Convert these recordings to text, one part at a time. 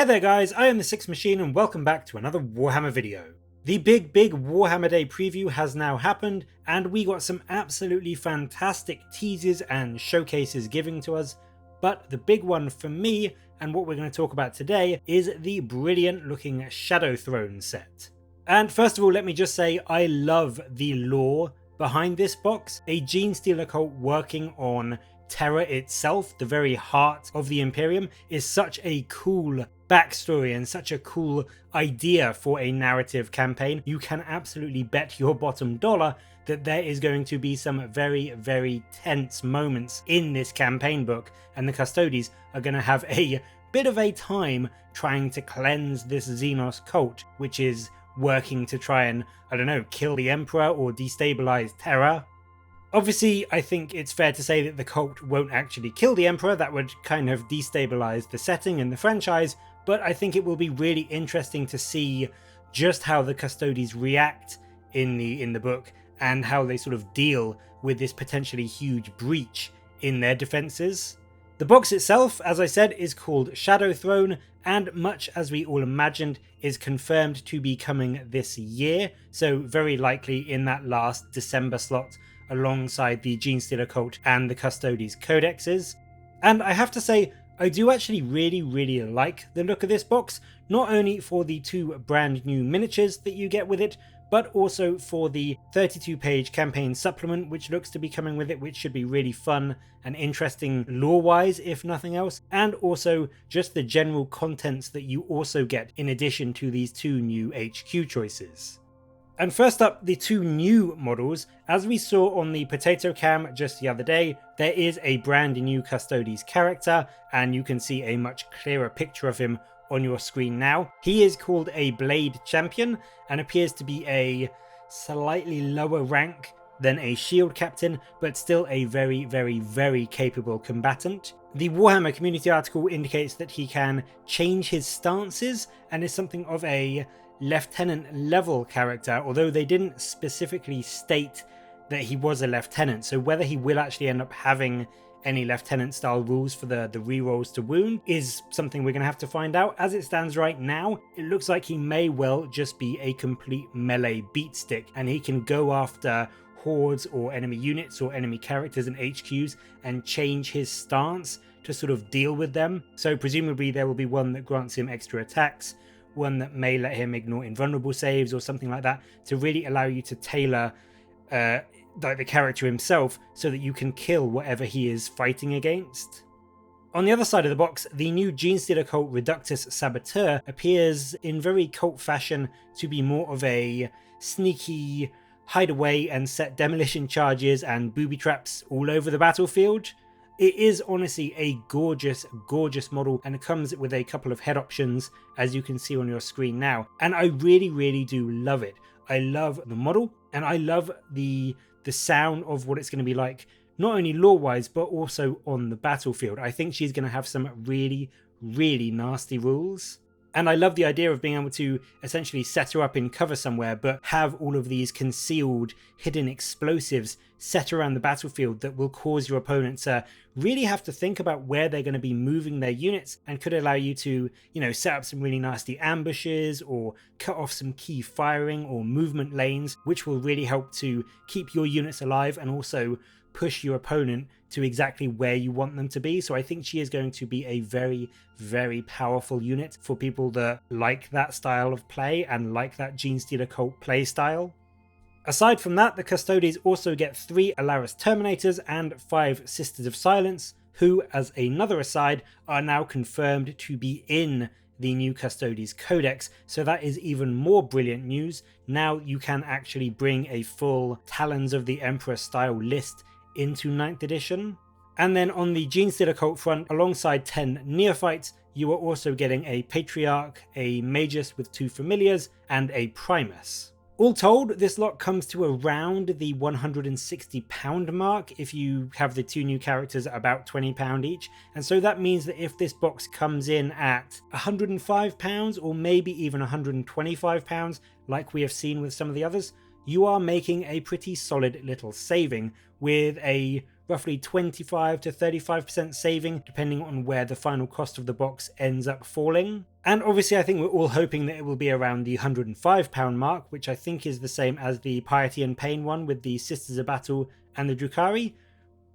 Hey there guys, I am the Six Machine and welcome back to another Warhammer video. The big Warhammer Day preview has now happened and we got some absolutely fantastic teasers and showcases given to us, but the big one for me and what we're going to talk about today is the brilliant looking Shadow Throne set. And first of all, let me just say I love the lore behind this box. A Genestealer cult working on Terra itself, the very heart of the Imperium, is such a cool backstory and such a cool idea for a narrative campaign. You can absolutely bet your bottom dollar that there is going to be some very tense moments in this campaign book, and the Custodes are going to have a bit of a time trying to cleanse this Xenos cult, which is working to try and, I don't know, kill the Emperor or destabilize Terra. Obviously, I think it's fair to say that the cult won't actually kill the Emperor. That would kind of destabilize the setting and the franchise, but I think it will be really interesting to see just how the Custodes react in the book and how they sort of deal with this potentially huge breach in their defenses. The box itself, as I said, is called Shadow Throne, and much as we all imagined, is confirmed to be coming this year, so very likely in that last December slot alongside the Genestealer Cult and the Custodes codexes. And I have to say, I do actually really like the look of this box, not only for the two brand new miniatures that you get with it, but also for the 32-page campaign supplement which looks to be coming with it, which should be really fun and interesting lore-wise if nothing else, and also just the general contents that you also get in addition to these two new HQ choices. And first up, the two new models. As we saw on the potato cam just the other day, there is a brand new Custodes character, and you can see a much clearer picture of him on your screen now. He is called a Blade Champion and appears to be a slightly lower rank than a Shield Captain, but still a very capable combatant. The Warhammer community article indicates that he can change his stances and is something of a lieutenant level character, although they didn't specifically state that he was a lieutenant, so whether he will actually end up having any lieutenant style rules for the rerolls to wound is something we're going to have to find out. As it stands right now, it looks like he may well just be a complete melee beatstick, and he can go after hordes or enemy units or enemy characters and HQs and change his stance to sort of deal with them. So presumably there will be one that grants him extra attacks, one that may let him ignore invulnerable saves or something like that, to really allow you to tailor the character himself so that you can kill whatever he is fighting against. On the other side of the box, the new Genestealer Cult Reductus Saboteur appears in very cult fashion to be more of a sneaky hide away and set demolition charges and booby traps all over the battlefield. It is honestly a gorgeous model, and it comes with a couple of head options as you can see on your screen now, and I really do love it. I love the model and I love the sound of what it's going to be like, not only lore wise but also on the battlefield. I think she's going to have some really nasty rules. And I love the idea of being able to essentially set her up in cover somewhere, but have all of these concealed, hidden explosives set around the battlefield that will cause your opponent to really have to think about where they're going to be moving their units, and could allow you to, set up some really nasty ambushes or cut off some key firing or movement lanes, which will really help to keep your units alive and also push your opponent to exactly where you want them to be. So I think she is going to be a very powerful unit for people that like that style of play and like that Genestealer Cult play style. Aside from that, the Custodes also get 3 Alaris Terminators and 5 Sisters of Silence, who, as another aside, are now confirmed to be in the new Custodes Codex, so that is even more brilliant news. Now you can actually bring a full Talons of the Emperor style list into 9th edition. And then on the Genestealer Cult front, alongside 10 Neophytes, you are also getting a Patriarch, a Magus with 2 Familiars, and a Primus. All told, this lot comes to around the £160 mark if you have the 2 new characters at about £20 each, and so that means that if this box comes in at £105 or maybe even £125 like we have seen with some of the others, you are making a pretty solid little saving with a roughly 25 to 35% saving depending on where the final cost of the box ends up falling. And obviously I think we're all hoping that it will be around the £105 mark, which I think is the same as the Piety and Pain one with the Sisters of Battle and the Drukhari.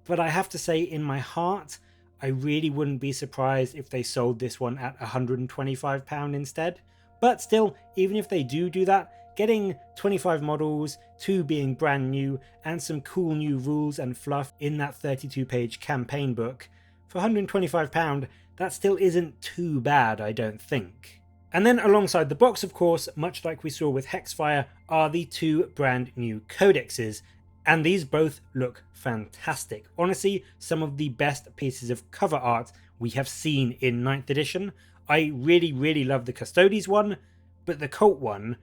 But I have to say, in my heart, I really wouldn't be surprised if they sold this one at £125 instead. But still, even if they do that, getting 25 models, 2 being brand new, and some cool new rules and fluff in that 32-page campaign book, for £125, that still isn't too bad, I don't think. And then alongside the box, of course, much like we saw with Hexfire, are the 2 brand new codexes. And these both look fantastic. Honestly, some of the best pieces of cover art we have seen in 9th edition. I really love the Custodes one, but the Cult one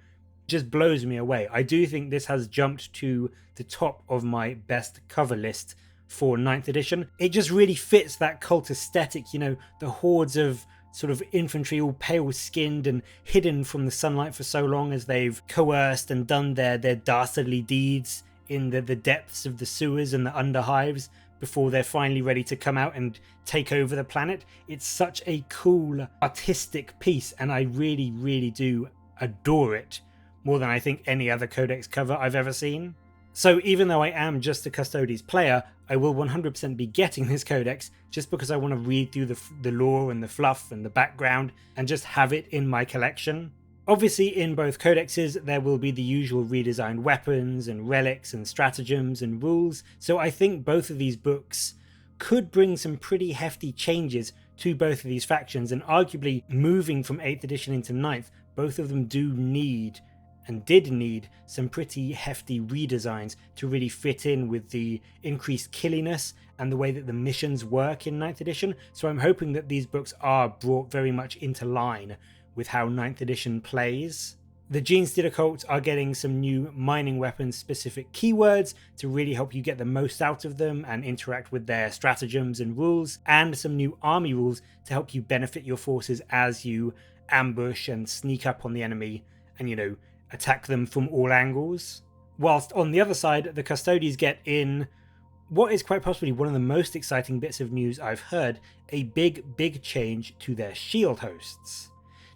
just blows me away. I do think this has jumped to the top of my best cover list for 9th edition. It just really fits that cult aesthetic, you know, the hordes of sort of infantry all pale skinned and hidden from the sunlight for so long as they've coerced and done their dastardly deeds in the depths of the sewers and the underhives before they're finally ready to come out and take over the planet. It's such a cool artistic piece, and I really do adore it more than I think any other codex cover I've ever seen. So even though I am just a Custodes player, I will 100% be getting this codex just because I want to read through the lore and the fluff and the background and just have it in my collection. Obviously, in both codexes, there will be the usual redesigned weapons and relics and stratagems and rules, so I think both of these books could bring some pretty hefty changes to both of these factions, and arguably moving from 8th edition into 9th, both of them do need and did need some pretty hefty redesigns to really fit in with the increased killiness and the way that the missions work in 9th edition, so I'm hoping that these books are brought very much into line with how 9th edition plays. The Genestealer Cults are getting some new mining weapons specific keywords to really help you get the most out of them and interact with their stratagems and rules, and some new army rules to help you benefit your forces as you ambush and sneak up on the enemy and, you know, attack them from all angles. Whilst on the other side, the Custodes get in what is quite possibly one of the most exciting bits of news I've heard, a big change to their shield hosts.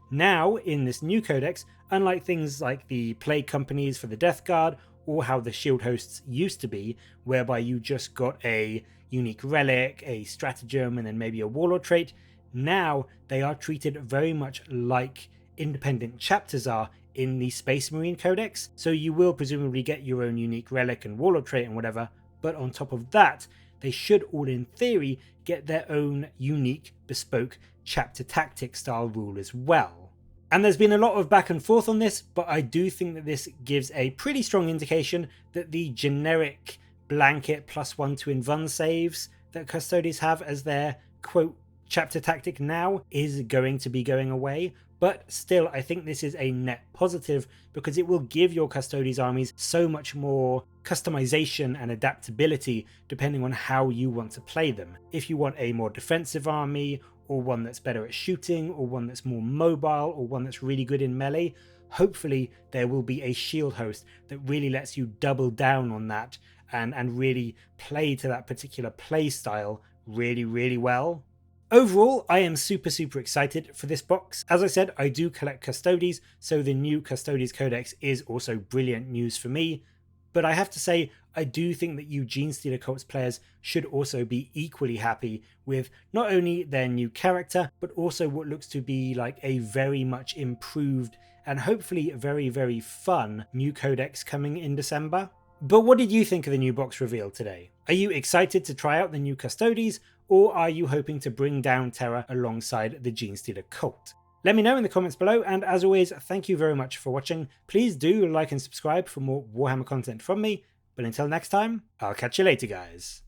Now, in this new codex, unlike things like the plague companies for the Death Guard, or how the shield hosts used to be, whereby you just got a unique relic, a stratagem, and then maybe a warlord trait, now they are treated very much like independent chapters are in the Space Marine Codex, so you will presumably get your own unique relic and warlord trait and whatever, but on top of that, they should all in theory get their own unique, bespoke chapter tactic style rule as well. And there's been a lot of back and forth on this, but I do think that this gives a pretty strong indication that the generic blanket +1 to invuln saves that Custodes have as their quote chapter tactic now is going to be going away. But still, I think this is a net positive because it will give your Custodes armies so much more customization and adaptability depending on how you want to play them. If you want a more defensive army, or one that's better at shooting, or one that's more mobile, or one that's really good in melee, hopefully there will be a shield host that really lets you double down on that and really play to that particular play style really well. Overall, I am super excited for this box. As I said, I do collect Custodes, so the new Custodes Codex is also brilliant news for me. But I have to say, I do think that you Genestealer Cults players should also be equally happy with not only their new character, but also what looks to be like a very much improved and hopefully very fun new codex coming in December. But what did you think of the new box reveal today? Are you excited to try out the new Custodes, or are you hoping to bring down Terra alongside the Genestealer Cult? Let me know in the comments below, and as always, thank you very much for watching. Please do like and subscribe for more Warhammer content from me, but until next time, I'll catch you later, guys.